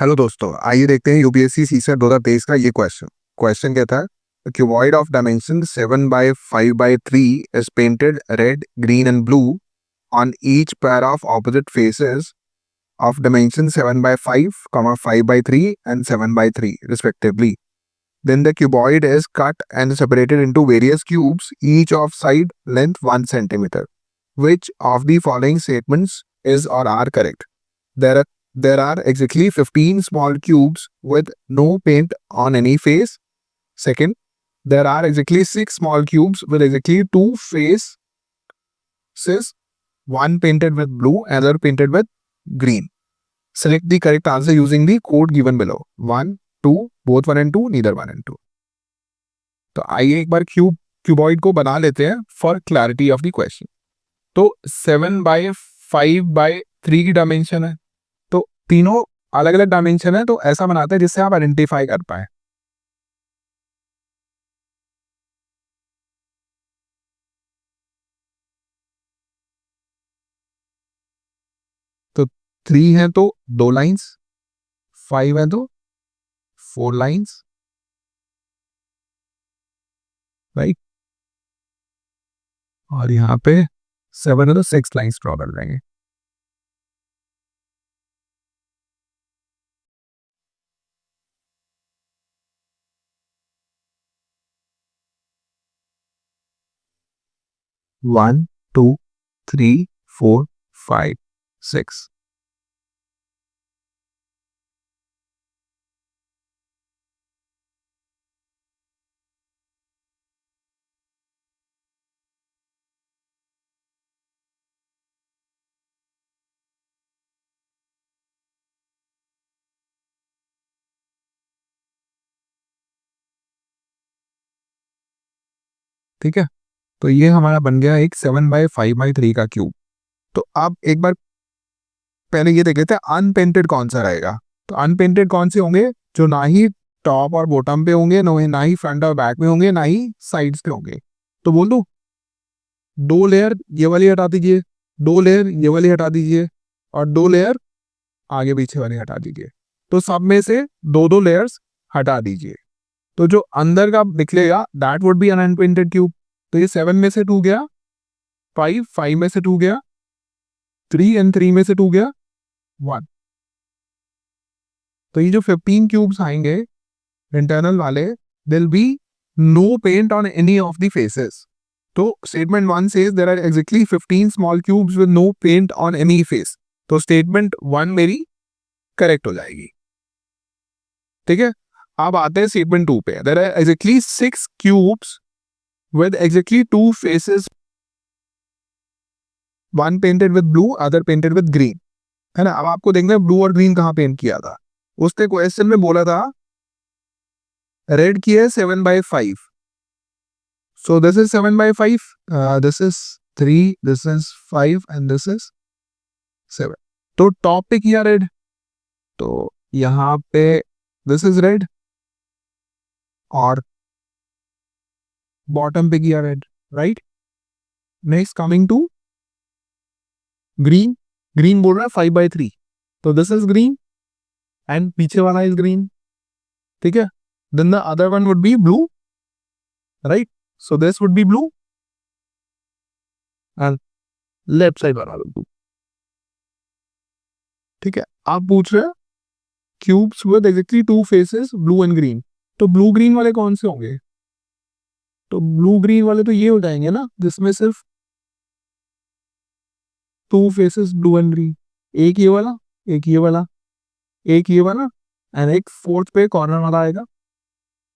Hello दोस्तों, आइए देखते हैं यूपीएससी सीसर 2023 का ये क्वेश्चन। क्वेश्चन कहता है cuboid of dimension 7/5/3 is painted red, green and blue on each pair of opposite faces of dimension 7/5, 5/3 and 7/3 respectively. Then the cuboid is cut and separated into various cubes, each of side length 1 centimeter. Which of the following statements is or are correct? There are exactly 15 small cubes with no paint on any face. Second, there are exactly 6 small cubes with exactly 2 faces, one painted with blue, other painted with green. Select the correct answer using the code given below. 1, 2, both 1 and 2, neither 1 and 2. तो आइए एक बार cuboid को बना लेते हैं for clarity of the question. तो 7/5/3 की dimension है, तो तीनों अलग अलग डायमेंशन है, तो ऐसा बनाते हैं जिससे आप आइडेंटिफाई कर पाए। तो 3 है तो 2 लाइंस, 5 है तो 4 लाइंस, राइट। और यहाँ पे 7 है तो 6 लाइंस ड्रॉ कर देंगे। वन, 2, 3, 4, 5, 6। ठीक है, तो ये हमारा बन गया एक 7/5/3 का क्यूब। तो आप एक बार पहले ये देख लेते हैं अनपेंटेड कौन सा रहेगा। तो अनपेंटेड कौन से होंगे? जो ना ही टॉप और बॉटम पे होंगे, ना ही फ्रंट और बैक में होंगे, ना ही साइड्स पे होंगे। तो बोल दो 2 लेयर ये वाली हटा दीजिए, 2 लेयर ये वाली हटा दीजिए, और 2 लेयर आगे पीछे वाली हटा दीजिए। तो सब में से 2-2 लेयर्स हटा दीजिए। तो जो अंदर का निकलेगा that would be an unpainted cube. तो ये 7 में से 2 गया, 5 में से 2 गया, 3 एंड 3 में से 2 गया, 1। तो ये जो 15 क्यूब्स आएंगे इंटरनल वाले, there'll be no paint on any of the faces. तो statement 1 says there are exactly 15 small cubes with no paint on any face. तो स्टेटमेंट 1 मेरी करेक्ट हो जाएगी। ठीक है, अब आते हैं स्टेटमेंट 2 पे। There are exactly 6 cubes with exactly 2 faces, one painted with blue, other painted with green, है ना। अब आपको देखना है ब्लू और ग्रीन कहाँ पेंट किया था। उसने क्वेश्चन में बोला था रेड की है 7/5, so this is 7/5, this is 3, this is 5 and this is 7। तो टॉप पे किया रेड, तो यहाँ पे this is रेड, और बॉटम पे किया red, right. Next coming to green, green बोल रहा है 5/3, तो दिस इज ग्रीन एंड पीछे वाला इज ग्रीन। ठीक है, then the other one would be blue, right. So this would be blue and left side वाला ब्लू। ठीक है, आप पूछ रहे हैं cubes with exactly 2 faces, blue and green. तो ब्लू ग्रीन वाले कौन से होंगे? तो ब्लू ग्रीन वाले तो ये हो जाएंगे ना, जिसमें सिर्फ 2 फेसेस ब्लू एंड ग्रीन। एक ये वाला, एक ये वाला, एक ये वाला, एंड एक फोर्थ पे कॉर्नर वाला आएगा,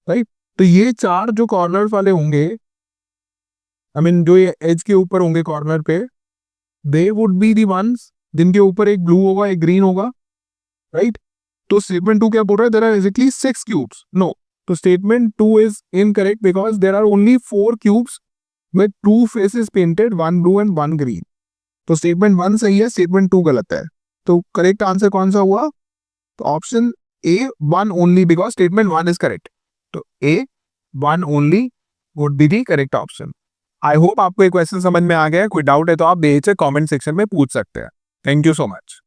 राइट। तो ये 4 जो कॉर्नर वाले होंगे, आई मीन जो ये एज के ऊपर होंगे कॉर्नर पे, they would be the ones जिनके ऊपर एक ब्लू होगा, एक ग्रीन होगा, राइट। तो स्टेटमेंट 2 क्या बोल रहा है? There are exactly 6 cubes. No, तो statement 2 is incorrect because there are only 4 cubes with 2 faces painted, 1 blue and 1 green. तो स्टेटमेंट 1 सही है, स्टेटमेंट 2 गलत है। तो करेक्ट आंसर कौन सा हुआ? तो option A 1 only, because statement 1 is correct. तो ए 1 only would be the correct option. I hope आपको ये क्वेश्चन समझ में आ गया। कोई डाउट है तो आप बेहिचक कमेंट सेक्शन में पूछ सकते हैं। Thank you so much.